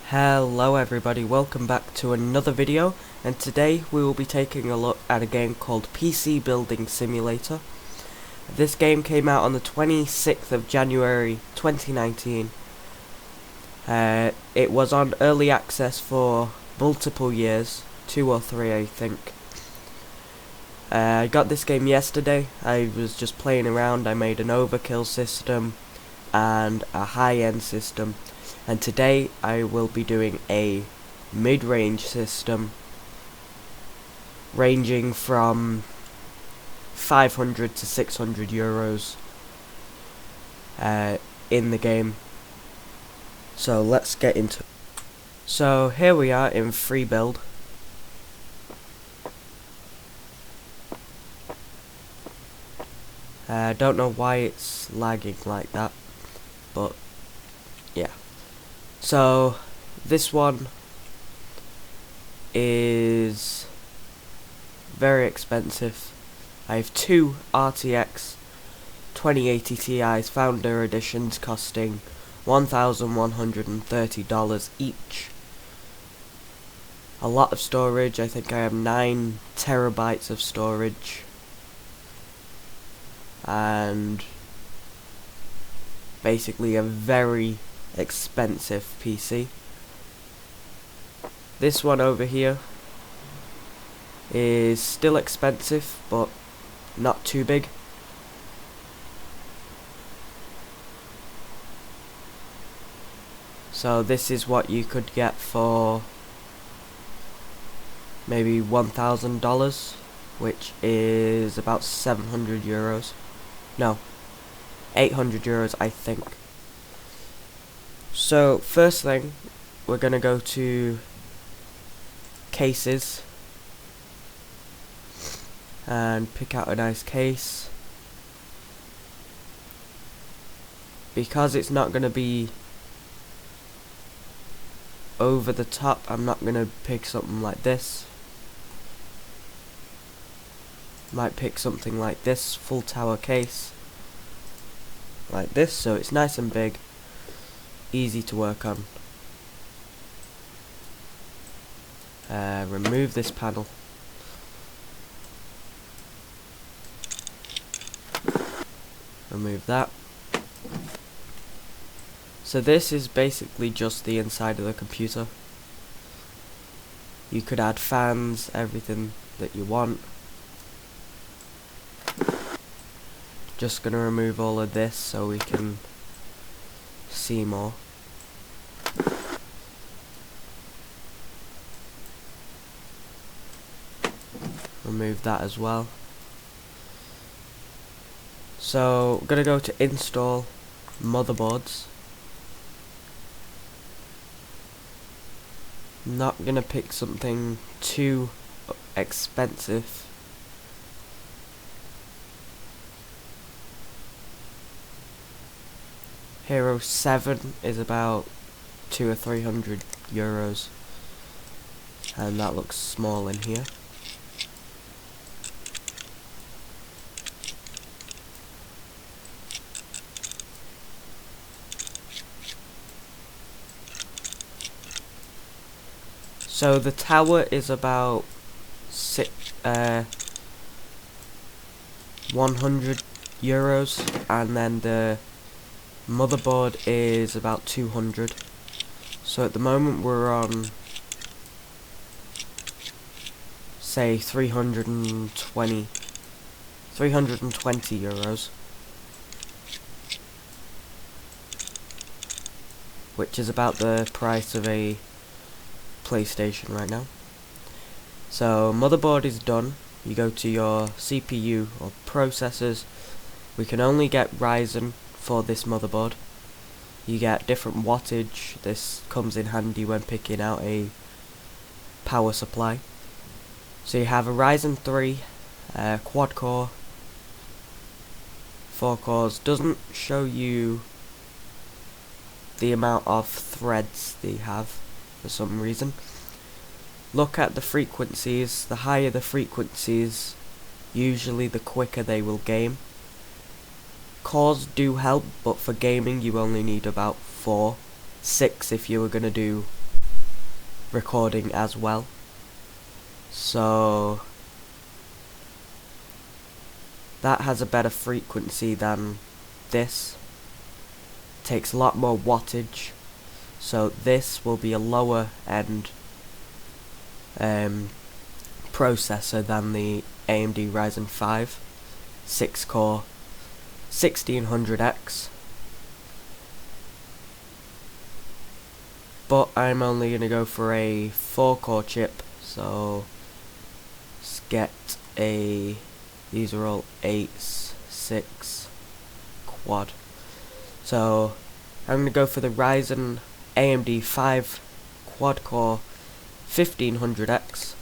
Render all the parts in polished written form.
Hello everybody, welcome back to another video, and today we will be taking a look at a game called PC Building Simulator. This game came out on the 26th of January 2019. It was on early access for multiple years, 2 or 3 I think. I got this game yesterday. I was just playing around. I made an overkill system and a high-end system. And today I will be doing a mid-range system ranging from 500 to 600 euros in the game. So let's get into it. So here we are in free build. I don't know why it's lagging like that, but yeah. So this one is very expensive. I have two RTX 2080 Ti's Founder Editions costing $1,130 each. A lot of storage. I think I have 9 terabytes of storage. And basically a very expensive PC. This one over here is still expensive, but not too big. So this is what you could get for maybe $1,000, which is about 700 euros. No, 800 euros I think. So first thing, we're gonna go to cases and pick out a nice case. Because it's not gonna be over the top, I'm not gonna pick something like this. Might pick something like this, full tower case, like this, so it's nice and big, easy to work on. Remove this panel. Remove that. So this is basically just the inside of the computer. You could add fans, everything that you want. Just gonna remove all of this so we can see more. Remove that as well. So I'm gonna go to install motherboards. Not gonna pick something too expensive. Hero 7 is about 200 or 300 euros, and that looks small in here. So the tower is about 100 euros, and then the motherboard is about 200. So at the moment we're on, say, 320 euros, which is about the price of a PlayStation right now. So motherboard is done. You go to your CPU or processors. We can only get Ryzen for this motherboard. You get different wattage. This comes in handy when picking out a power supply. So you have a Ryzen 3 quad core, 4 cores. Doesn't show you the amount of threads they have for some reason. Look at the frequencies. The higher the frequencies, usually the quicker they will game. Cores do help, but for gaming you only need about 4, 6 if you were going to do recording as well. So that has a better frequency than this. Takes a lot more wattage. So this will be a lower end processor than the AMD Ryzen 5 6-core 1600X. But I'm only going to go for a 4-core chip, so let's get a, these are all 8s, 6 quad. So I'm going to go for the Ryzen AMD 5 quad-core 1500X.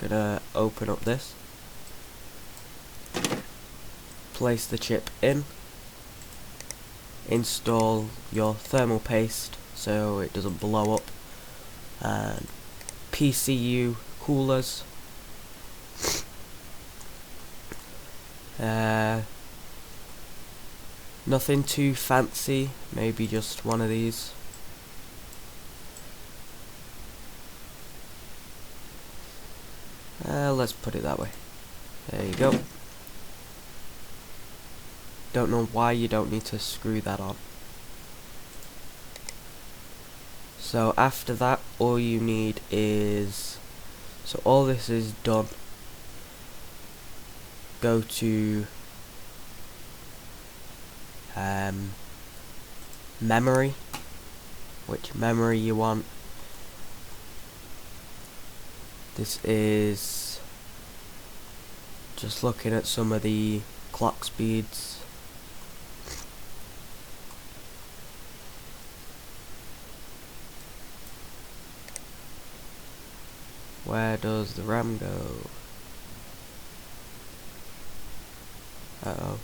Gonna open up this, place the chip in, install your thermal paste so it doesn't blow up, and PCU coolers. Nothing too fancy, maybe just one of these. Let's put it that way. There you go. Don't know why you don't need to screw that on. So after that, all you need is, so all this is done. Go to memory, which memory you want. This is just looking at some of the clock speeds. Where does the RAM go? Uh-oh.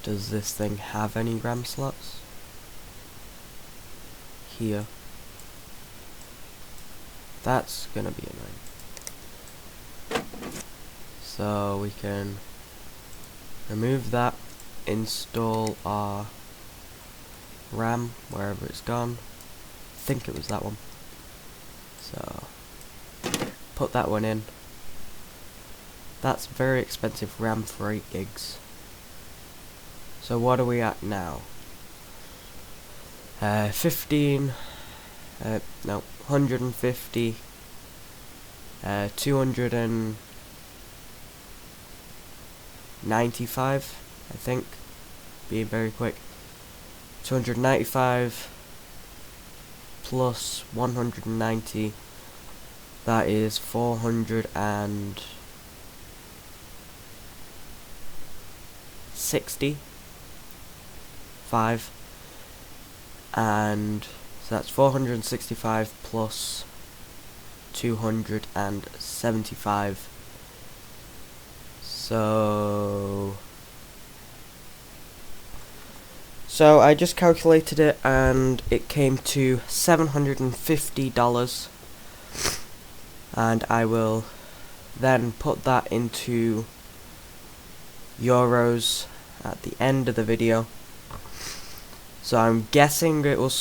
Does this thing have any RAM slots? Here. That's gonna be annoying. So we can remove that, install our RAM wherever it's gone. I think it was that one. So put that one in. That's very expensive RAM for 8 gigs. So what are we at now? 150, 295, I think, being very quick. 295 plus 190, that is 465, and so that's 465 plus 275. So I just calculated it and it came to $750, and I will then put that into euros at the end of the video. So I'm guessing it will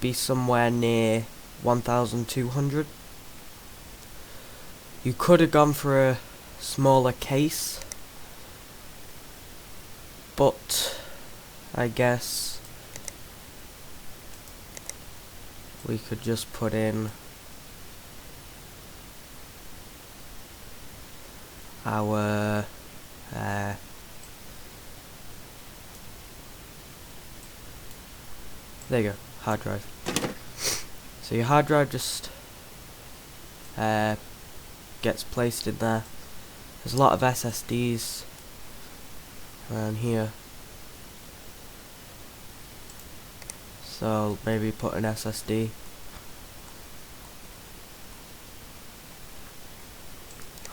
be somewhere near 1,200. You could have gone for a smaller case, but I guess we could just put in our there you go, hard drive. So your hard drive just gets placed in there. There's a lot of SSDs around here, so maybe put an SSD.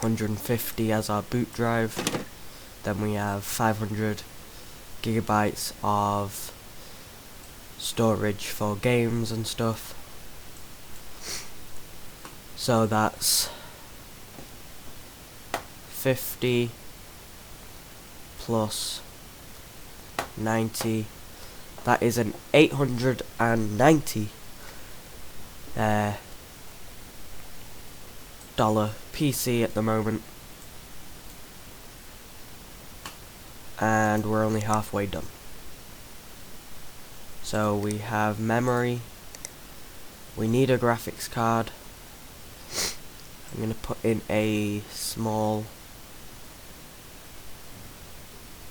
150 as our boot drive. Then we have 500 gigabytes of storage for games and stuff. So that's 50 plus 90. That is an 890 dollar PC at the moment, and we're only halfway done. So we have memory, we need a graphics card. I'm going to put in a small,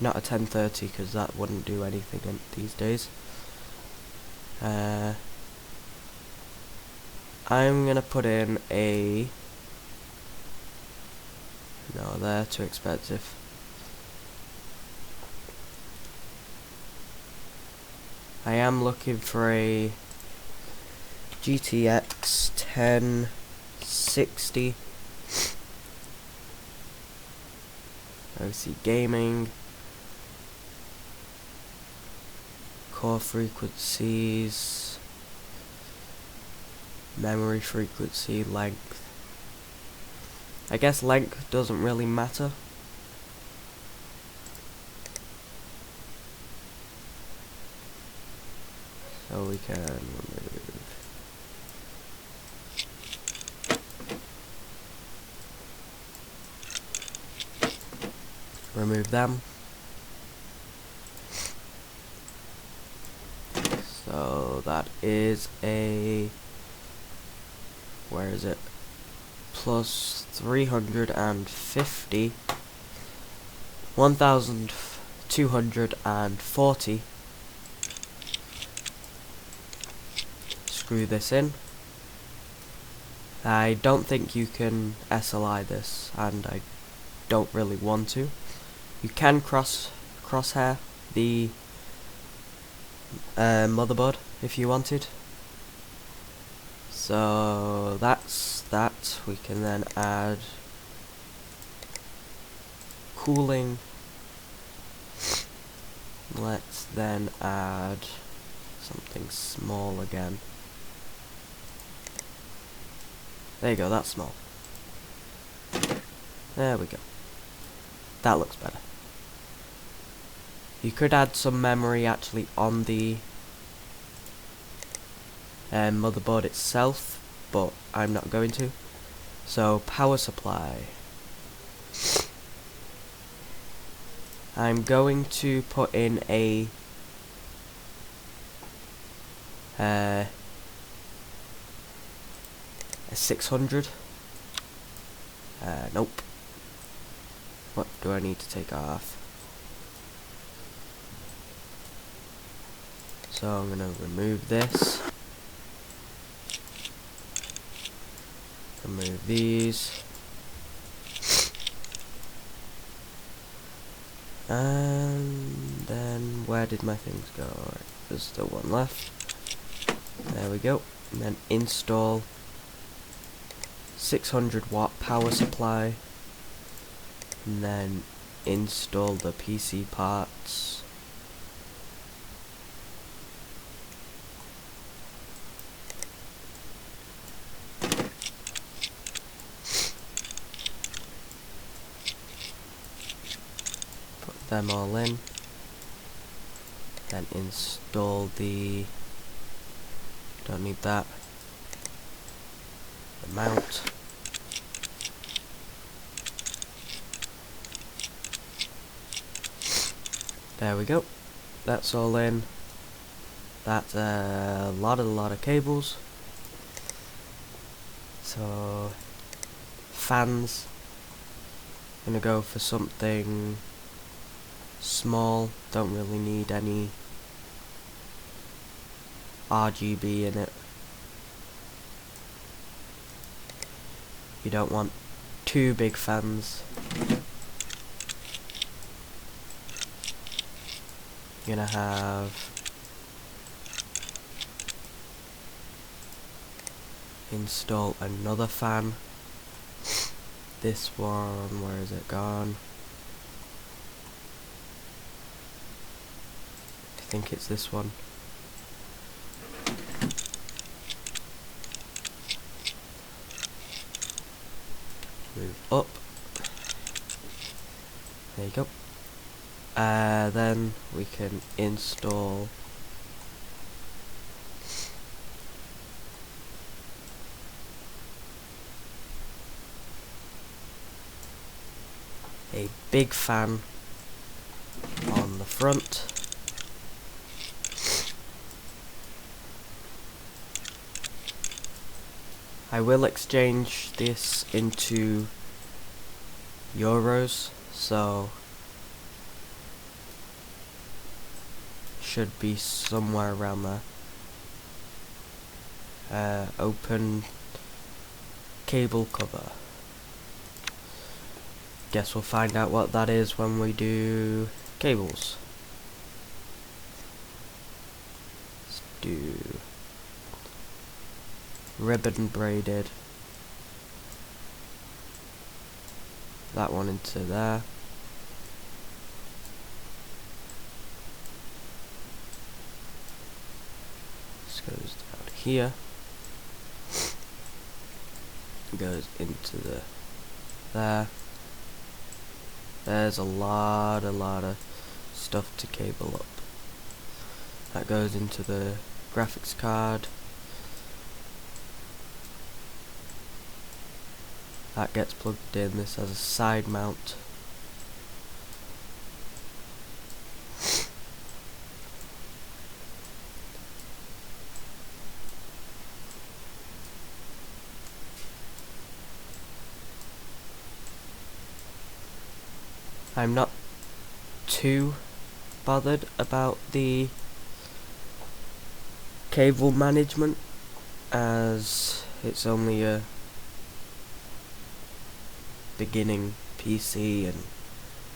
not a 1030 because that wouldn't do anything these days. I'm going to put in a, no, they're too expensive. I am looking for a GTX 1060 OC Gaming, core frequencies, memory frequency, length. I guess length doesn't really matter. So we can remove them. So that is a, where is it? Plus 350, 1240. Screw this in. I don't think you can SLI this, and I don't really want to. You can crosshair the motherboard if you wanted. So that's that. We can then add cooling. Let's then add something small again. There you go, that's small. There we go. That looks better. You could add some memory actually on the motherboard itself, but I'm not going to. So power supply. I'm going to put in a 600. Nope. What do I need to take off? So I'm gonna remove this. Remove these. And then where did my things go? Right, there's still one left. There we go. And then install 600 watt power supply. And then install the PC parts. Put them all in. Then install the, don't need that, the mount. There we go. That's all in. That's a lot of cables. So fans. I'm gonna go for something small. Don't really need any RGB in it. You don't want two big fans. You're gonna have install another fan. This one, where is it gone? I think it's this one. Move up. There you go. Then we can install a big fan on the front. I will exchange this into euros, so should be somewhere around there. Open cable cover. Guess we'll find out what that is when we do cables. Let's do ribbon braided. That one into there. This goes down here. Goes into there. There's a lot of stuff to cable up. That goes into the graphics card. That gets plugged in. This has a side mount. I'm not too bothered about the cable management, as it's only a beginning PC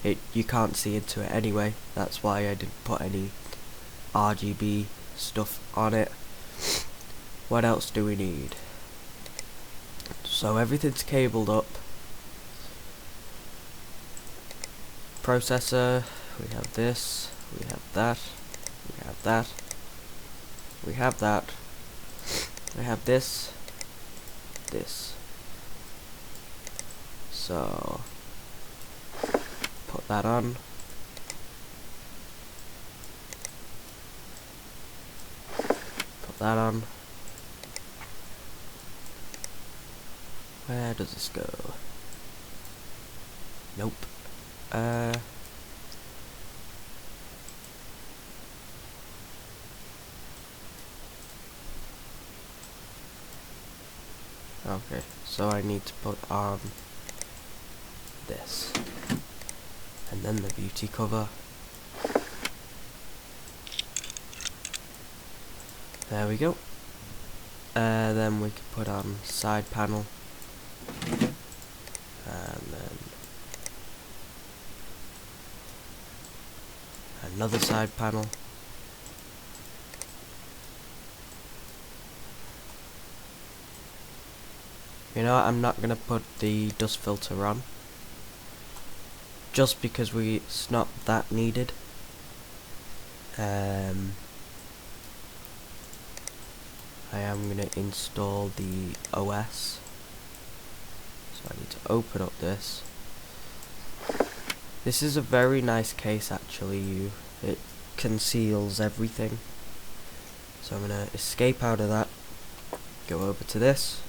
and you can't see into it anyway. That's why I didn't put any RGB stuff on it. What else do we need? So everything's cabled up. Processor, we have this, we have that, we have that, we have that, we have this. So put that on. Put that on. Where does this go? Nope. Okay, so I need to put on this, and then the beauty cover. There we go. Then we can put on side panel, and then another side panel. You know what, I'm not gonna put the dust filter on, just because it's not that needed. I am gonna install the OS, so I need to open up this. This is a very nice case actually. It conceals everything. So I'm gonna escape out of that, go over to this.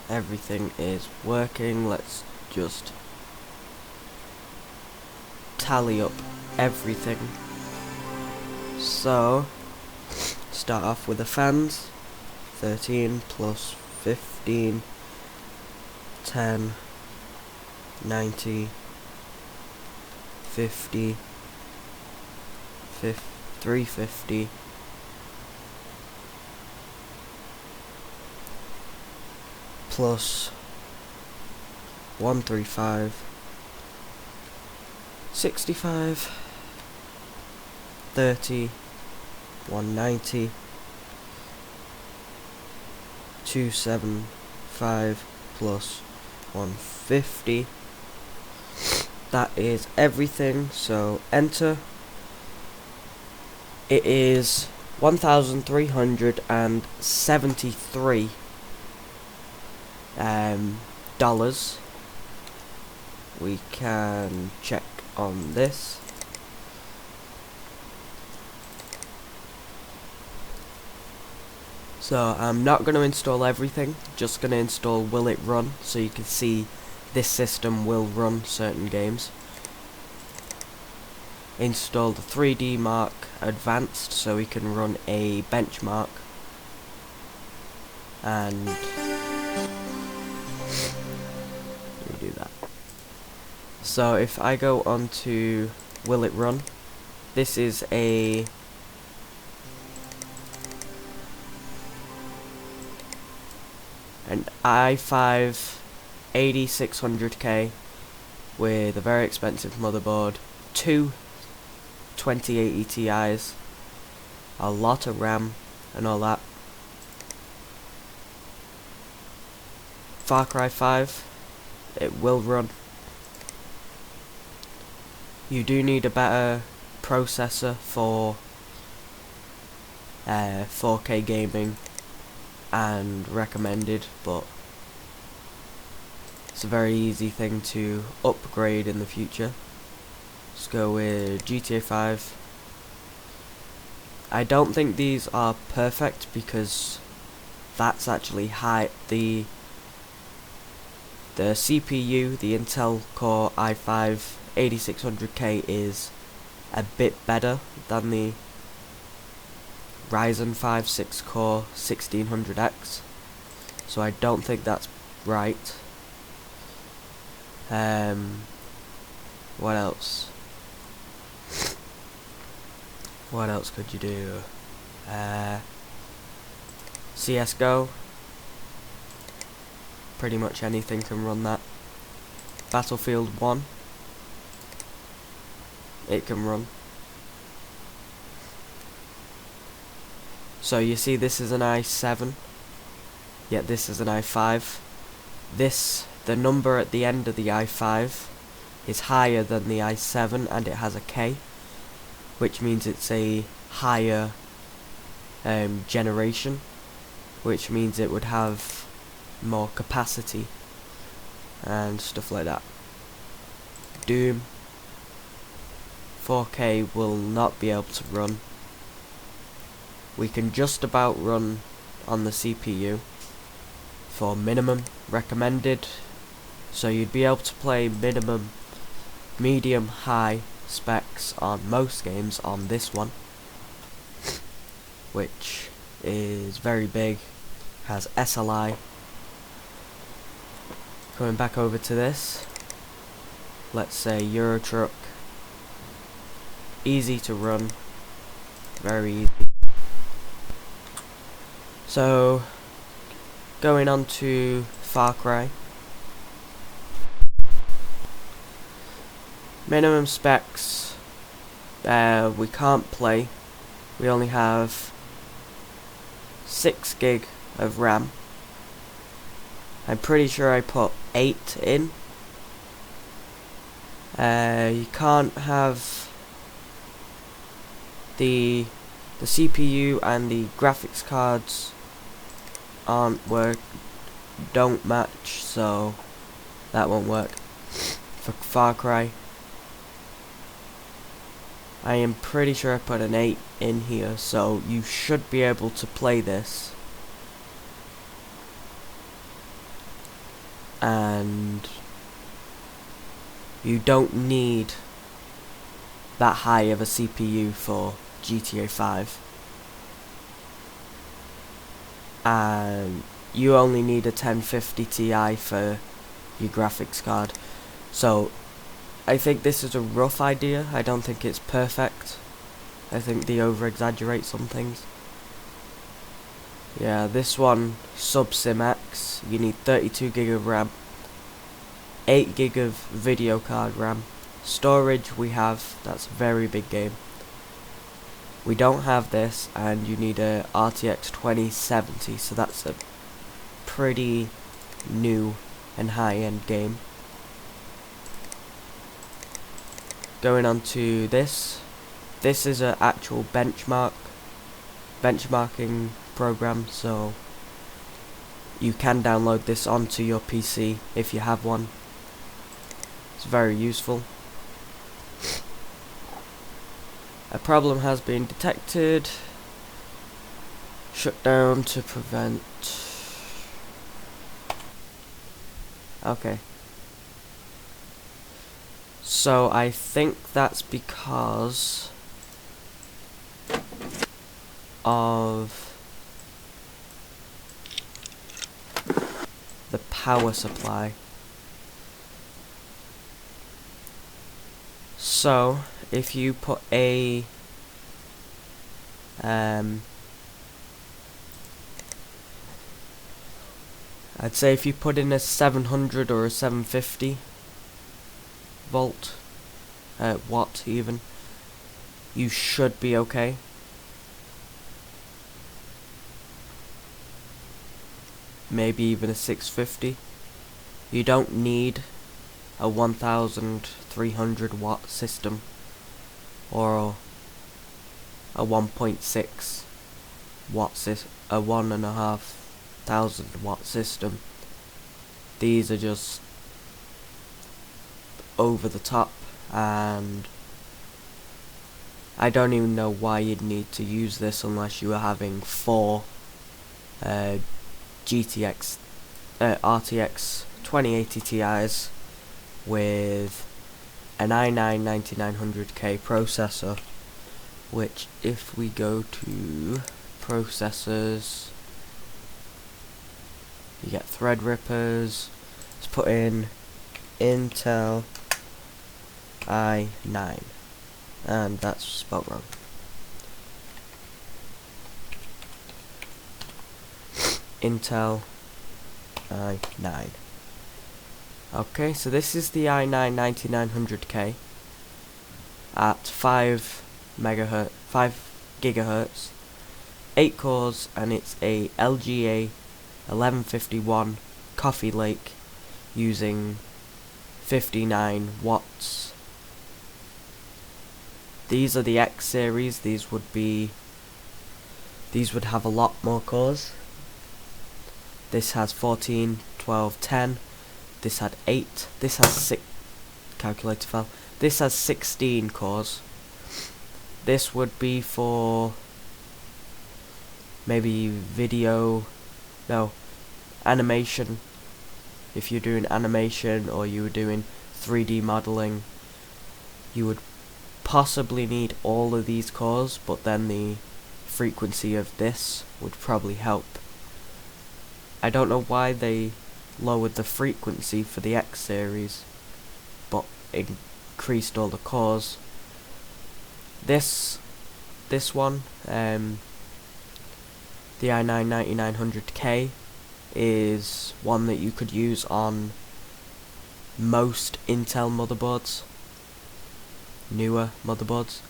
Everything is working. Let's just tally up everything. So start off with the fans. 13 plus 15, 10, 90, 50, 350, plus 135, 65, 30, 190, 275 plus 150. That is everything, so enter. It is $1,373 dollars. We can check on this. So I'm not going to install everything, just going to install Will It Run, so you can see this system will run certain games. Install the 3D Mark Advanced so we can run a benchmark. And let me do that. So if I go on to Will It Run, this is an i5 8600K with a very expensive motherboard, two 2080 Ti's, a lot of RAM and all that. Far Cry 5, it will run. You do need a better processor for 4K gaming and recommended, but it's a very easy thing to upgrade in the future. Let's go with GTA 5. I don't think these are perfect because that's actually high. The CPU, the Intel Core i5 8600K is a bit better than the Ryzen 5 6-core 1600X, so I don't think that's right. What else? What else could you do? CSGO. Pretty much anything can run that. Battlefield 1. It can run. So you see this is an i7, yet this is an i5. The number at the end of the i5 is higher than the i7 and it has a K, which means it's a higher generation, which means it would have more capacity and stuff like that. Doom 4K will not be able to run. We can just about run on the CPU for minimum recommended, so you'd be able to play minimum, medium, high specs on most games on this one, which is very big, has SLI. Going back over to this, let's say Euro Truck, easy to run, very easy. So, going on to Far Cry. Minimum specs, we can't play. We only have 6 gig of RAM. I'm pretty sure I put 8 in. You can't have the CPU and the graphics cards don't match, so that won't work for Far Cry. I am pretty sure I put an 8 in here, so you should be able to play this. And you don't need that high of a CPU for GTA 5. And you only need a 1050 Ti for your graphics card. So I think this is a rough idea. I don't think it's perfect. I think they over exaggerate some things. Yeah, this one, Sub-Sim X, you need 32 gig of RAM, 8 gig of video card RAM. Storage we have, that's a very big game. We don't have this, and you need a RTX 2070, so that's a pretty new and high-end game. Going on to this is an actual benchmark. benchmarking program, so you can download this onto your PC if you have one. It's very useful. A problem has been detected. Shut down to prevent. Okay. So I think that's because of the power supply. So if you put a I'd say if you put in a 700 or a 750 volt, watt even, you should be okay. Maybe even a 650. You don't need a 1300 watt system or a 1.6 watt a 1,500 watt system. These are just over the top, and I don't even know why you'd need to use this unless you were having 4 RTX 2080 Ti's with an i9-9900K processor, which if we go to processors, you get Threadrippers. Let's put in Intel i9, and that's spelled wrong. Intel i9. Okay, so this is the i9-9900K at 5 gigahertz, 8 cores, and it's a LGA 1151 Coffee Lake using 59 watts. These are the X series. These would have a lot more cores. This has 14, 12, 10. This had 8. This has 6. Calculator fell. This has 16 cores. This would be for maybe animation. If you're doing animation or you were doing 3D modeling, you would possibly need all of these cores, but then the frequency of this would probably help. I don't know why they lowered the frequency for the X series, but increased all the cores. This one, the i9-9900K, is one that you could use on most Intel motherboards, newer motherboards,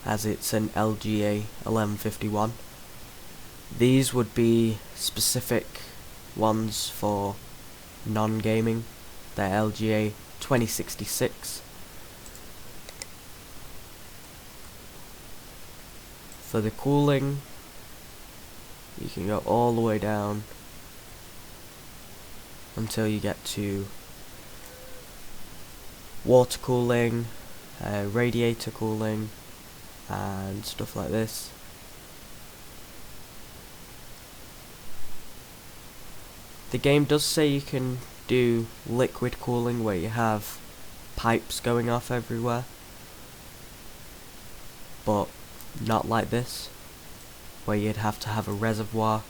as it's an LGA 1151. These would be specific ones for non-gaming. They're LGA 2066. For the cooling, you can go all the way down until you get to water cooling, radiator cooling, and stuff like this. The game does say you can do liquid cooling, where you have pipes going off everywhere, but not like this, where you'd have to have a reservoir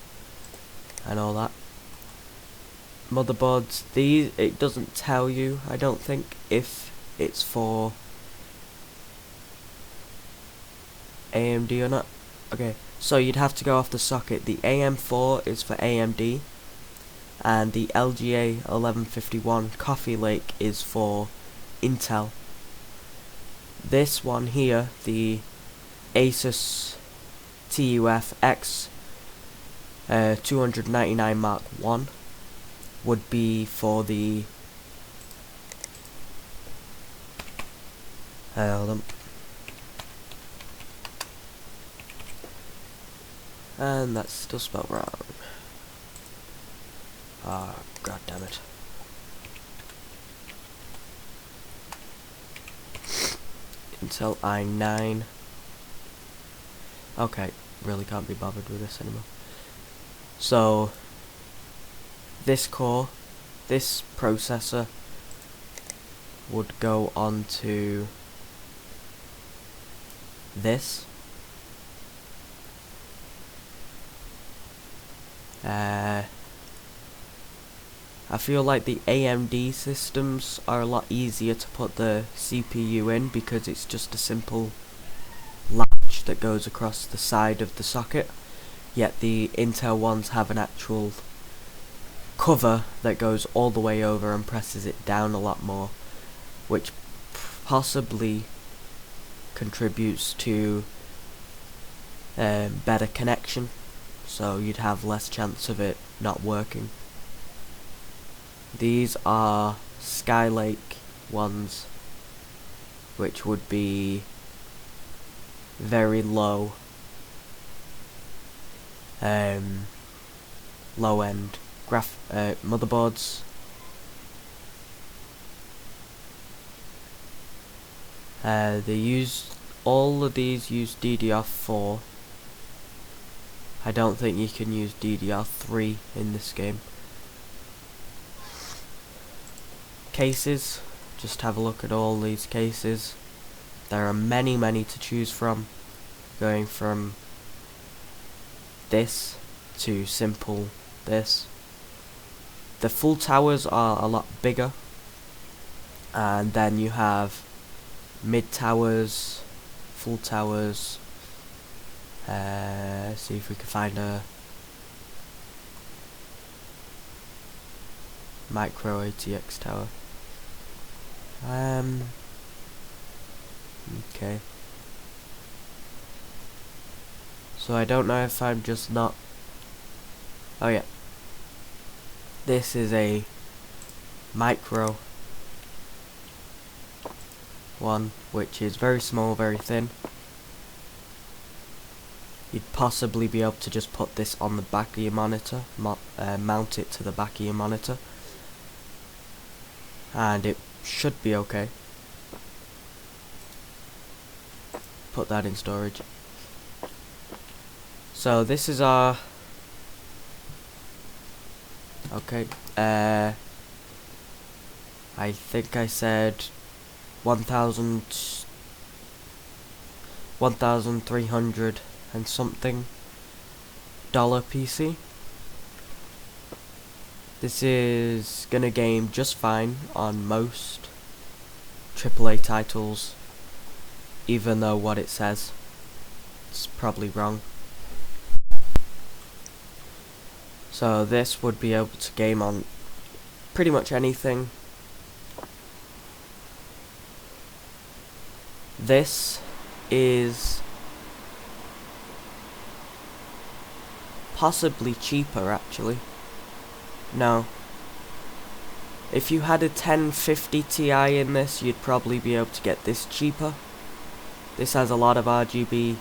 and all that. Motherboards, it doesn't tell you, I don't think, if it's for AMD or not. Okay, so you'd have to go off the socket. The AM4 is for AMD, and the LGA 1151 Coffee Lake is for Intel. This one here, the Asus TUF X 299 Mark 1, would be for the hold on. And that's still spelled wrong. Ah, god damn it. Intel i9. Okay, really can't be bothered with this anymore. So, this core, this processor, would go on to this. I feel like the AMD systems are a lot easier to put the CPU in because it's just a simple latch that goes across the side of the socket, yet the Intel ones have an actual cover that goes all the way over and presses it down a lot more, which possibly contributes to better connection, so you'd have less chance of it not working. These are Skylake ones, which would be very low low end motherboards. All of these use DDR4. I don't think you can use DDR3 in this game. Cases, just have a look at all these cases. There are many to choose from, going from this to simple this. The full towers are a lot bigger, and then you have mid towers, full towers. See if we can find a micro ATX tower. Okay. So I don't know if I'm just not... Oh yeah. This is a micro one, which is very small, very thin. You'd possibly be able to just put this on the back of your monitor, mount it to the back of your monitor, and it should be okay. Put that in storage. So this is our... Okay, I think I said 1,300 and something dollar PC. This is gonna game just fine on most AAA titles, even though what it says it's probably wrong. So this would be able to game on pretty much anything. This is possibly cheaper, actually. No. If you had a 1050 Ti in this, you'd probably be able to get this cheaper. This has a lot of RGB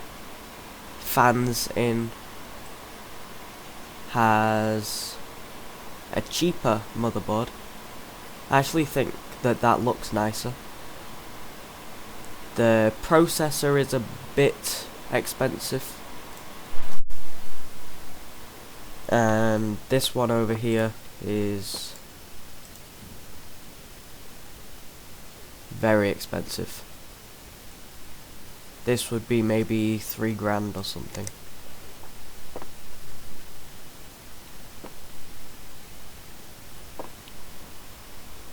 fans in. Has a cheaper motherboard. I actually think that that looks nicer. The processor is a bit expensive. And this one over here is very expensive. This would be maybe $3,000 or something.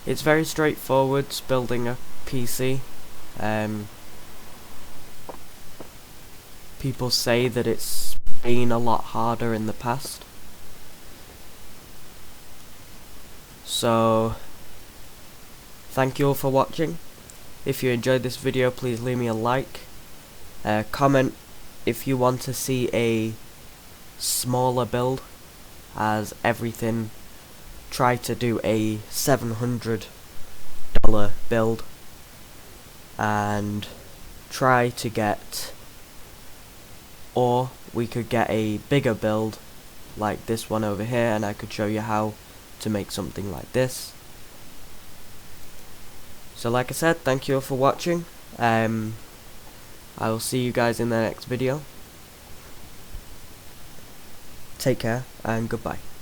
It's very straightforward building a PC. People say that it's been a lot harder in the past. So, thank you all for watching. If you enjoyed this video, please leave me a like. Comment if you want to see a smaller build, as everything. Try to do a $700 build and try to get ore we could get a bigger build like this one over here, and I could show you how to make something like this. So like I said, thank you all for watching. I will see you guys in the next video. Take care and goodbye.